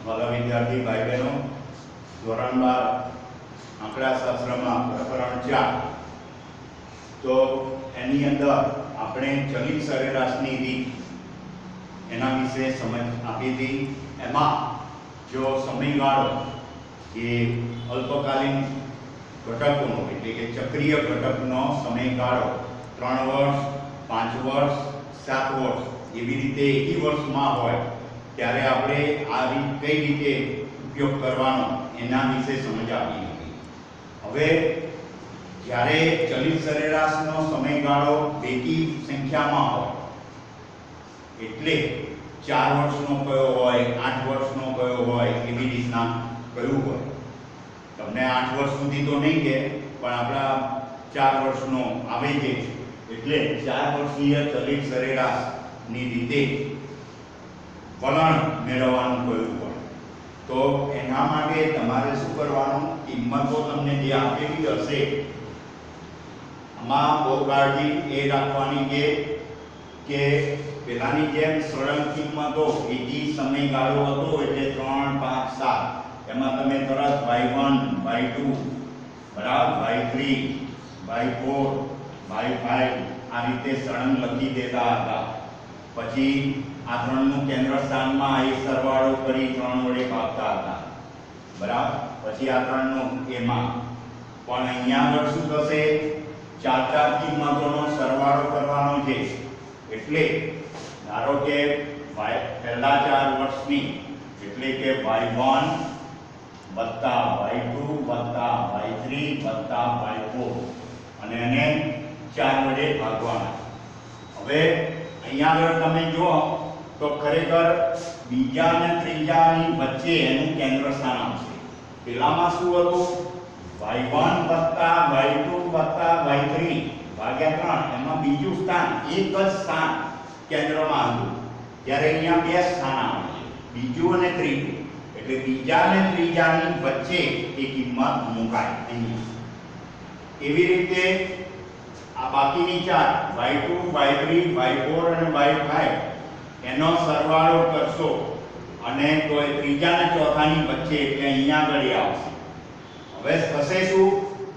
वाला विद्यार्थी भाई बहनों, ધોરણ 12 આંકડાશાસ્ત્રમાં પ્રકરણ 4 તો એની અંદર આપણે ચલિત સરેરાશની રીત એના વિશે સમજ આપી હતી। એમાં જો સમયગાળો કે અલ્પકાલીન ઘટકોનો એટલે કે ચક્રીય ઘટકનો સમયગાળો 3 વર્ષ 5 વર્ષ 7 વર્ષ એવી રીતે એકી વર્ષમાં હોય ત્યારે આપણે આ રીત કઈ રીતે ઉપયોગ કરવાનો એના વિશે સમજ આપી હતી। હવે જ્યારે ચલિત સરેરાશનો સમયગાળો બેકી સંખ્યામાં હોય એટલે 4 વર્ષનો કયો હોય 8 વર્ષનો કયો હોય એવી રીતના કયું હોય। તમને 8 વર્ષ સુધી તો નહીં કે પણ આપણા 4 વર્ષનો આવે છે એટલે 4 વર્ષીય ચલિત સરેરાશની રીતે વલણ મેળવવાનું કયું હોય। તો એના માટે તમારે શું કરવાનું, કિંમતો તમને જે આપેલી હશે આમાં બહુ કાળજી એ રાખવાની કે પેલાની જેમ સળંગ કિંમતો એકી સમયગાળો હતો એટલે 3 5 7 એમાં તમે તરત y1 y2 બરાબર y3 y4 y5 આ રીતે સળંગ લખી દેતા હતા। પછી આ ત્રણનું કેન્દ્ર સ્થાનમાં એ સરવાળો કરી 3 વડે ભાગતા હતા બરાબર। પછી આ ત્રણનો એમાં પણ અહીંયા આગળ શું થશે, ચાર કિંમતોનો સરવાળો કરવાનો છે એટલે ધારો કે પહેલા 4 વર્ષની એટલે કે y1 વત્તા y2 વત્તા y3 વત્તા y4 અને એને 4 વડે ભાગવાના। હવે અહીંયા આગળ તમે જુઓ તો ખરેખર બીજા અને ત્રીજાની વચ્ચે એનું કેન્દ્ર સ્થાન આવશે। પેલામાં શું હતું, y1 વત્તા y2 વત્તા y3 ભાગ્યા 3 એમાં બીજું સ્થાન એક જ સ્થાન કેન્દ્રમાં હતું, જ્યારે અહીંયા બે સ્થાન આવે છે, બીજું અને ત્રીજું એટલે બીજા અને ત્રીજાની વચ્ચે એ કિંમત મુકાય અહીંયા। એવી રીતે આ બાકીની 4 y2 y3 y4 અને y5 એનો સરવાળો કરશો અને તો એ ત્રીજા અને ચોથાની વચ્ચે એટલે અહીંયા આગળ આવશે। હવે થશે શું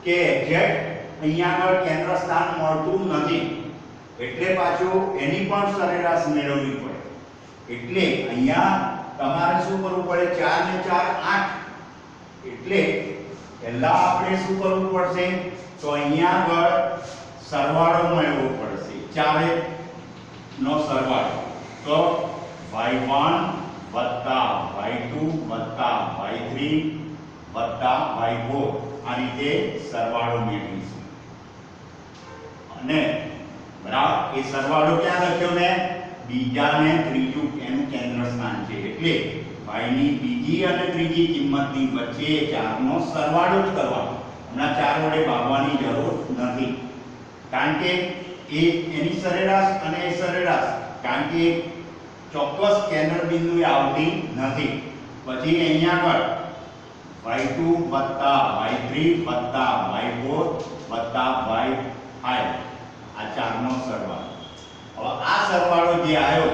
કે એક્ઝેક્ટ અહીંયા આગળ કેન્દ્ર સ્થાન મળતું નથી એટલે પાછું એની પણ સરેરાશ મેળવવી પડે। એટલે અહીંયા તમારે શું કરવું પડે, 4 ને 4 8 એટલે પહેલા આપણે શું કરવું પડશે, તો અહીંયા આગળ સરવાળો મેળવવો પડશે, 4 નો સરવાળો। તો y1 વત્તા y2 વત્તા y3 વત્તા y4 આ રીતે સરવાળો મેળવીશું અને બરાબર એ સરવાળો ક્યાં લખ્યો મેં, બીજા ને ત્રીજું એનું કેન્દ્ર સ્થાન છે એટલે y ની બીજી અને ત્રીજી કિંમતની વચ્ચે 4 નો સરવાળો જ કરવાનો, હમણાં 4 વડે ભાગવાની જરૂર નથી કારણ કે એ એની સરેરાશ અને એ સરેરાશ કારણ કે ચોક્કસ કેન્દ્ર બિંદુએ આવતી નથી। પછી અહીંયા આગળ y2 વત્તા y3 વત્તા y4 વત્તા y5 આ 4 નો સરવાળો। હવે આ સરવાળો જે આવ્યો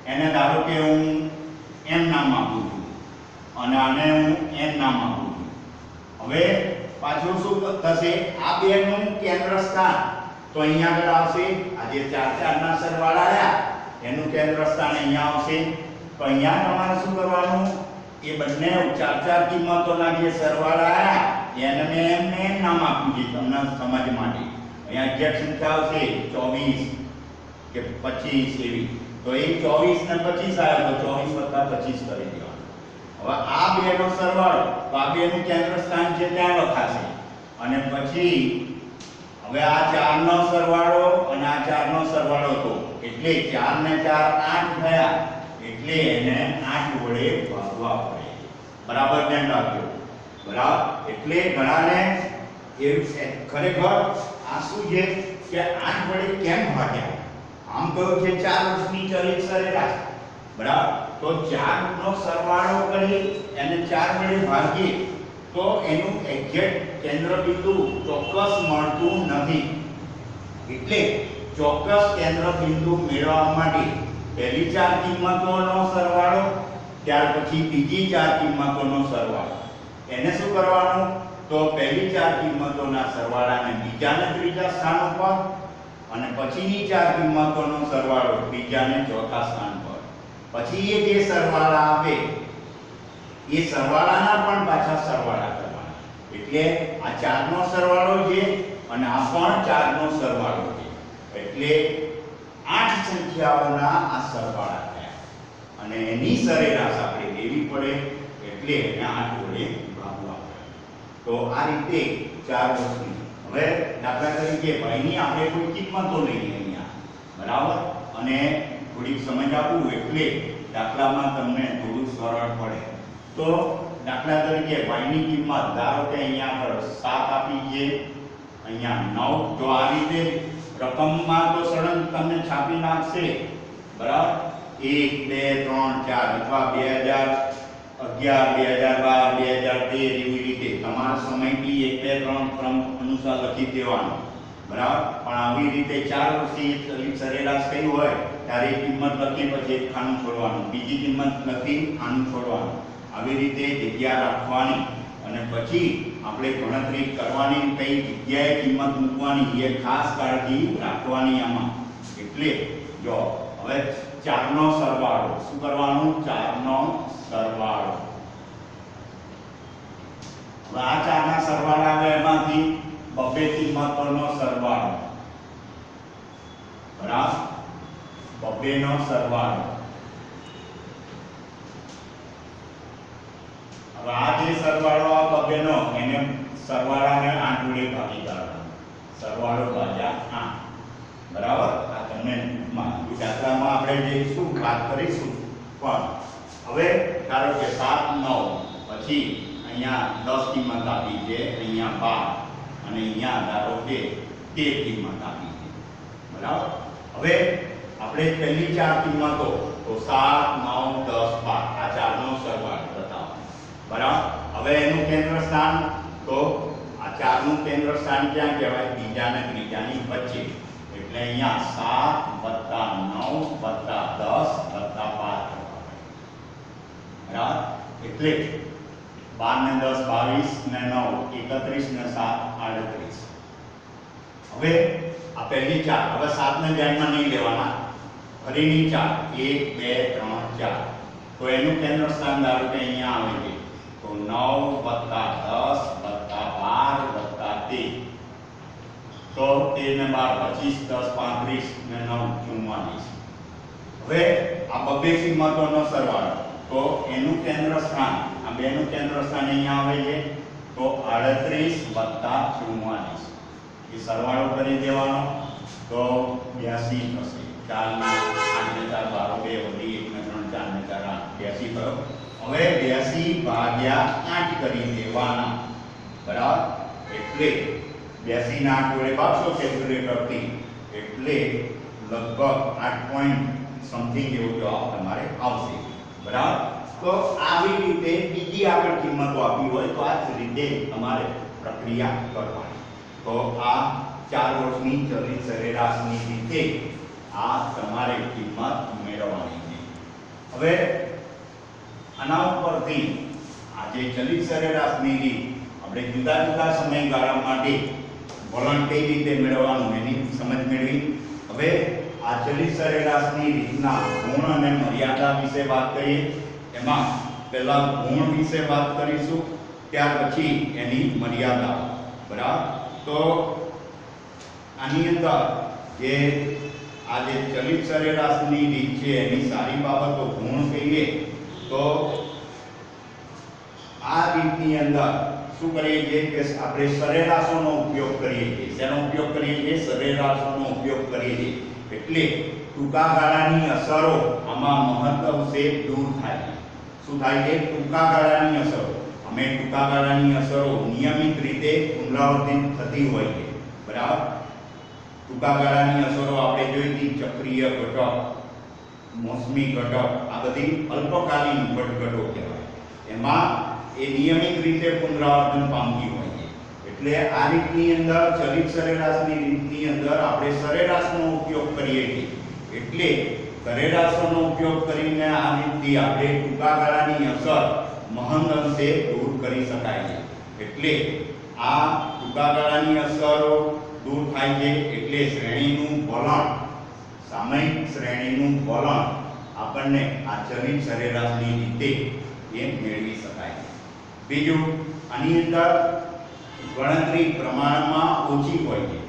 એને ધારો કે હું m નામ આપું છું અને આને હું n નામ આપું છું। હવે પાછું શું થશે, આ બેનું કેન્દ્ર સ્થાન તો અહીંયા આગળ આવશે, આ જે 4 ના સરવાળા આવ્યા એનું કેન્દ્ર સ્થાન અહીંયા આવશે। તો અહીંયા તમારે શું કરવાનું, એ બંને 4 કિંમતોના જે સરવાળા આવ્યા એને મેં એમને n નામ આપ્યું છે તમને સમજ માટે। અહીંયા એક્ઝેક્ટ સંખ્યા આવશે 24 કે 25 એવી, તો એ 24 ને 25 આવ્યો તો 24 + 25 કરી દેવાનું। હવે આ બેનો સરવાળો તો આ બેનું કેન્દ્ર સ્થાન છે ત્યાં લખાશે અને પછી હવે આ 4 નો સરવાળો અને આ 4 નો સરવાળો તો એટલે 4 ને 4 8 થયા એટલે એને 8 વડે ભાગવા પડે, બરાબર ધ્યાન રાખજો બરાબર। એટલે ઘણાને એ ખરેખર આ શું છે કે 8 વડે કેમ ભાગ્યા, આમ કહ્યું છે 4 વર્ષની ચલિત સરેરાશ બરાબર, તો 4 નો સરવાળો કરી એને 4 વડે ભાગીએ તો એનું એક્ઝેક્ટ કેન્દ્ર બિંદુ ચોક્કસ મળતું નથી। એટલે ચોક્કસ કેન્દ્ર બિંદુ મેળવવા માટે પહેલી 4 કિંમતોનો સરવાળો ત્યાર પછી બીજી ચાર કિંમતોનો સરવાળો. એને શું કરવાનું? તો પહેલી ચાર કિંમતોના સરવાળાને બીજા અને ત્રીજા સ્થાન ઉપર અને પછીની ચાર કિંમતોનો સરવાળો ત્રીજા અને ચોથા સ્થાન પર. પછી એ જે સરવાળા આવે એ સરવાળાના પણ પાછા સરવાળા કરવાના. એટલે આ ચારનો સરવાળો છે અને આ પણ ચારનો સરવાળો છે. એટલે 8 સંખ્યાઓના આ સરવાળા થયા અને એની સરેરાશ આપણે લેવી પડે. એટલે એને 8 વડે ભાગવા પડે. તો આ રીતે 4 વસ્તુ. હવે દાખલા તરીકે ભાઈની આપણે કોઈ કિંમતો લઈએ અહીંયા, બરાબર, અને થોડીક સમજ આપું એટલે દાખલામાં તમને થોડું સરળ પડે. તો દાખલા તરીકે ભાઈની કિંમત ધારો કે અહીંયા આગળ 7 આપી છે, અહીંયા 9. તો આ રીતે રકમમાં તો સળંગ તમને છાપી નાખશે, બરાબર. 1 2 3 4 અથવા 2011 2012 2013 એવી રીતે તમારા સમયથી 1 2 3 ક્રમ અનુસાર લખી દેવાનું, બરાબર. પણ આવી રીતે 4 વર્ષથી સરેરાશ કઈ હોય ત્યારે કિંમત લખી પછી એક ખાનું છોડવાનું, બીજી કિંમત લખી ખાનું છોડવાનું, આવી રીતે જગ્યા રાખવાની અને પછી આપણે ગણતરી કરવાની, કઈ જગ્યાએ કિંમત મૂકવાની એ ખાસ કાળજી રાખવાની આમાં. એટલે જો હવે 4 નો સરવાળો શું કરવાનું? 4 નો સરવાળો. હવે આ 4 ના સરવાળા આવે એમાંથી બબ્બે કિંમતોનો સરવાળો, બરાબર, બબ્બે નો સરવાળો. હવે આ જે સરવાળો આ બબ્બેનો એને સરવાળાને 8 વડે ભાગી કાઢવાનો. સરવાળો ભાગ્યા 8, બરાબર. આ તમને દાખલામાં આપણે જે શું વાત કરીશું. પણ હવે ધારો કે 7 9 પછી અહીંયા 10 કિંમત આપી છે, અહીંયા 12 અને અહીંયા ધારો કે 13 કિંમત આપી છે, બરાબર. હવે આપણે પહેલી ચાર કિંમતો તો 7 9 10 12 આ ચારનો સરવાળો બતાવો, બરાબર. હવે એનું કેન્દ્ર સ્થાન તો આ ચારનું કેન્દ્ર સ્થાન ક્યાં કહેવાય? બીજા અને ત્રીજાની વચ્ચે. એટલે અહીંયા 7 + 9 + 10 + 12, બરાબર. એટલે 12 ને 10 22 ને 9 31 ને 7 38. હવે આ પહેલી ચાર, હવે 7 ને ધ્યાનમાં નહીં લેવાના, ફરીની ચાર 1 2 3 4. તો એનું કેન્દ્ર સ્થાન ધારો કે અહીંયા આવે છે તો 9 + 10 + 12 + 13. તો 13 ને 12 25 10 35 ને 9 44. હવે આ બબ્બે કિંમતોનો સરવાળો તો એનું કેન્દ્ર સ્થાન, આ બેનું કેન્દ્ર સ્થાન અહીંયા આવે છે તો 38 + 44. એ સરવાળો કરી દેવાનો તો 82 થશે. 4 ના 8 ને 4 12 2 વળી 1 ને 3 4 ને 4 8 82 થયો. હવે 82 ભાગ્યા 8 કરી દેવાના, બરાબર. એટલે 82 ના 8 વડે ભાગશો કેલ્ક્યુલેટરથી એટલે લગભગ 8 પોઈન્ટ સમથિંગ એવો જવાબ તમારે આવશે, બરાબર. તો આવી રીતે બીજી આગળ કિંમતો આપી હોય તો આ જ રીતે તમારે પ્રક્રિયા કરવાની. તો આ 4 વર્ષની ચલિત સરેરાશની રીતે આ તમારે કિંમત મેળવવાની છે. હવે આના ઉપરથી આ જે ચલિત સરેરાશની રીત આપણે જુદા જુદા સમયગાળા માટે વલણ કઈ રીતે મેળવવાનું એની સમજ મેળવી. હવે આ ચલિત સરેરાશની રીતના ગુણ અને મર્યાદા વિશે વાત કરીએ. એમાં પહેલા ગુણ વિશે વાત કરીશું, ત્યાર પછી એની મર્યાદા, બરાબર. તો આની અંદર જે આ જે ચલિત સરેરાશની રીત છે એની સારી બાબતો ગુણ કહીએ તો આ રીતની અંદર શું કરીએ છીએ કે આપણે સરેરાશોનો ઉપયોગ કરીએ છીએ. શેનો ઉપયોગ કરીએ છીએ? સરેરાશોનો ઉપયોગ કરીએ છીએ. એટલે ટૂંકા ગાળાની અસરો આમાં મહત્તમ દૂર થાય. શું થાય છે? ટૂંકા ગાળાની અસરો. અમે ટૂંકા ગાળાની અસરો નિયમિત રીતે પુનરાવર્તિત થતી હોય છે, બરાબર. ટૂંકા ગાળાની અસરો આપણે જોઈ હતી ચક્રીય ઘટક, મોસમી ઘટક, આ બધી અલ્પકાલીન ઘટઘટો કહેવાય. એમાં એ નિયમિત રીતે પુનરાવર્તન પામતી હોય છે. એટલે આ રીતની અંદર ચલિત સરેરાશની રીતની અંદર આપણે સરેરાશનો ઉપયોગ કરીએ છીએ. એટલે સરેરાશોનો ઉપયોગ કરીને આ રીતથી આપણે ટૂંકા ગાળાની અસર મહદ અંશે દૂર કરી શકાય છે. એટલે આ ટૂંકા ગાળાની અસરો દૂર થાય છે એટલે શ્રેણીનું વલણ, સામયિક શ્રેણીનું વલણ આપણને આ ચલિત સરેરાશની રીતે એ મેળવી શકાય. બીજું, આની અંદર ગણતરી પ્રમાણમાં ઓછી હોય છે.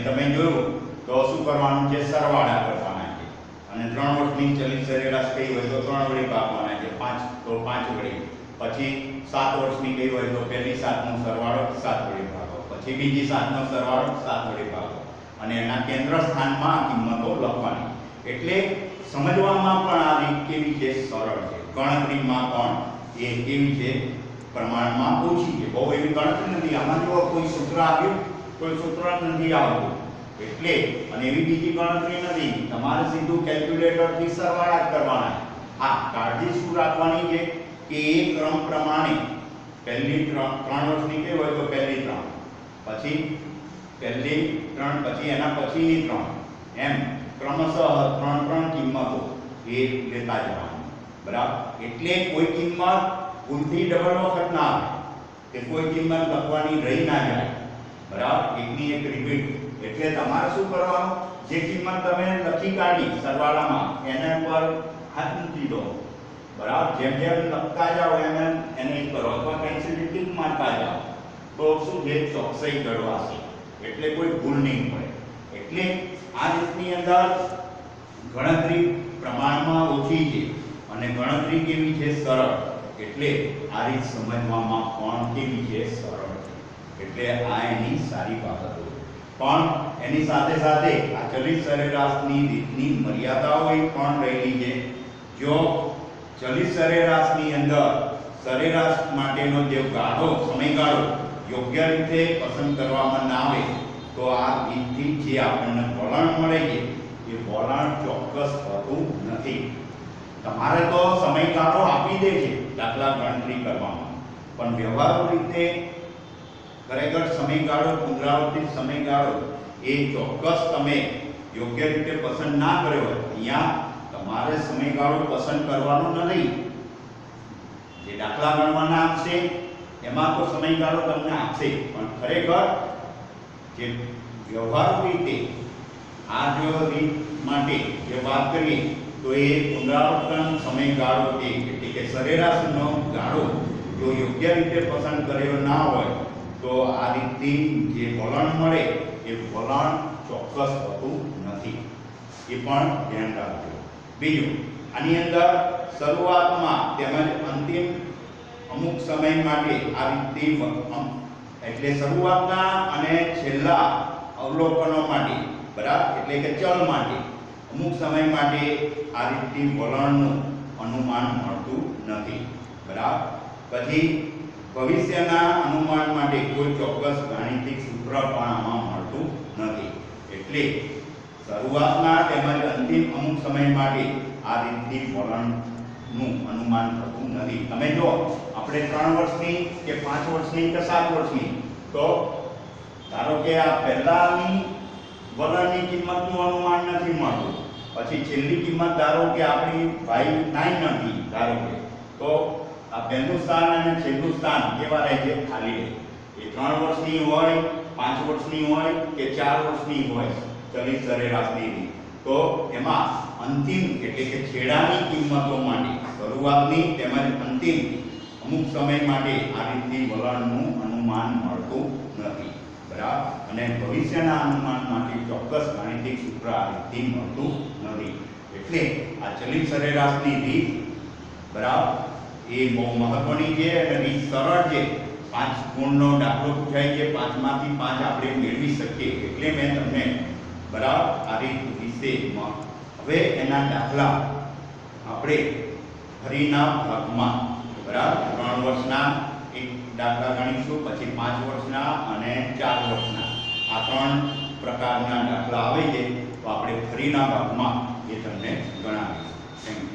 તમે જોયું તો શું કરવાનું છે? સરવાળા કરવાના છે. અને 3 વર્ષની ચલિત સરેરાશ કઈ હોય તો 3 વડે ભાગવાના છે, 5 તો 5 વડે. પછી 7 વર્ષની કઈ હોય તો પહેલી 7 નો સરવાળો 7 વડે ભાગો, પછી બીજી 7 નો સરવાળો 7 વડે ભાગો અને એના કેન્દ્ર સ્થાનમાં આ કિંમતો લખવાની. એટલે સમજવામાં પણ આ રીત કેવી છે? સરળ છે. ગણતરીમાં પણ એ કેવી છે? પ્રમાણમાં ઓછી છે. બહુ એવી ગણતરી નથી. આમાં જો કોઈ સૂત્ર આવ્યું, કોઈ સૂત્ર નથી આવતું એટલે, અને એવી બીજી ગણતરી નથી, તમારે સીધું કેલ્ક્યુલેટર થી સરવાળા જ કરવાના. હા, કાળજી શું રાખવાની છે કે એ ક્રમ પ્રમાણે પહેલી 3 વર્ષની કઈ હોય તો પહેલી 3, પછી પહેલી 3, પછી એના પછીની 3, એમ ક્રમશઃ 3 કિંમતો એ લેતા જવાનું. બરાબર? એટલે કોઈ કિંમત ભૂલથી ડબલ વખત ના આવે કે કોઈ કિંમત લખવાની રહી ના જાય. બરાબર? એકની એક રિપીટ. એટલે તમારે શું કરવાનું? જે કિંમત તમે લખી કાઢી સરવાળામાં એના પર હાથ મૂકી દો. બરાબર? જેમ જેમ લખતા જાઓ એમ એમ એને કરો અથવા પેન્સિલથી ટીક મારતા જાઓ તો શું છે? ચોકસાઈ જળવાશે. એટલે કોઈ ભૂલ નહીં પડે. એટલે આ રીતની અંદર ગણતરી પ્રમાણમાં ઓછી છે અને ગણતરી કેવી છે? સરળ. એટલે આ રીત સમજવામાં પણ કેવી છે? સરળ છે. એટલે આ એની સારી બાબતો. પણ એની સાથે સાથે આ ચલિત સરેરાશની રીતની મર્યાદાઓ પણ રહેલી છે. જો ચલિત સરેરાશની અંદર સરેરાશ માટેનો જે ગાળો, સમયગાળો યોગ્ય રીતે પસંદ કરવામાં ના આવે તો આ રીતથી જે આપણને વલણ મળે છે એ વલણ ચોક્કસ હોતું નથી. તમારે તો સમયગાળો આપી દે છે દાખલા ગણતરી કરવામાં, પણ વ્યવહારુ રીતે ખરેખર સમયગાળો, પુનરાવર્તિત સમયગાળો એ ચોક્કસ તમે યોગ્ય રીતે પસંદ ના કર્યો હોય. અહીંયા તમારે સમયગાળો પસંદ કરવાનો નથી. જે દાખલા ગણવાના આપશે એમાં તો સમયગાળો તમને આપશે, પણ ખરેખર જે વ્યવહારુ રીતે આ જો રીત માટે જે વાત કરીએ તો એ પુનરાવર્તન સમયગાળો એટલે કે સરેરાશનો ગાળો જો યોગ્ય રીતે પસંદ કર્યો ના હોય તો આ રીતથી જે વલણ મળે એ વલણ ચોક્કસ હોતું નથી. એ પણ ધ્યાન રાખજો. બીજું, આની અંદર શરૂઆતમાં તેમજ અંતિમ અમુક સમય માટે આ રીતથી એટલે શરૂઆતના અને છેલ્લા અવલોકનો માટે, બરાબર, એટલે કે ચલ માટે અમુક સમય માટે આ રીતથી વલણનું અનુમાન મળતું નથી. બરાબર? પછી ભવિષ્યના અનુમાન માટે કોઈ ચોક્કસ ગાણિતિક સૂત્ર પણ આમાં મળતું નથી. એટલે શરૂઆતના તેમજ અંતિમ અમુક સમય માટે આ રીતથી વલણનું અનુમાન થતું નથી. તમે જો આપણે 3 વર્ષની કે 5 વર્ષની કે 7 વર્ષની, તો ધારો કે આ પહેલાની વલણની કિંમતનું અનુમાન નથી મળતું, પછી છેલ્લી કિંમત ધારો કે આપણી ભાઈ 9 નથી, ધારો કે, તો આ પહેલું સ્થાન અને છેલ્લું સ્થાન કેવા રહે છે? ખાલી રહે. એ 3 વર્ષની હોય, 5 વર્ષની હોય કે 4 વર્ષની હોય ચલિત સરેરાશની રીત, તો એમાં અંતિમ એટલે કે છેડાની કિંમતો માટે શરૂઆતની તેમજ અંતિમ અમુક સમય માટે આ રીતની વલણનું અનુમાન મળતું નથી. બરાબર? અને ભવિષ્યના અનુમાન માટે ચોક્કસ ગાણિતિક સૂત્ર આ રીતથી મળતું નથી. એટલે આ ચલિત સરેરાશની રીત, બરાબર, એ બહુ મહત્વની છે અને રીત સરળ છે. 5 ગુણનો દાખલો પૂછાય છે, 5 માંથી 5 આપણે મેળવી શકીએ. એટલે મેં તમને, બરાબર, આ રીત વિશે હવે એના દાખલા આપણે ફરીના ભાગમાં, બરાબર, 3 વર્ષના એક દાખલા ગણીશું, પછી 5 વર્ષના અને 4 વર્ષના આ 3 પ્રકારના દાખલા આવે છે. તો આપણે ફરીના ભાગમાં એ તમને ગણાવીશું. Thank you.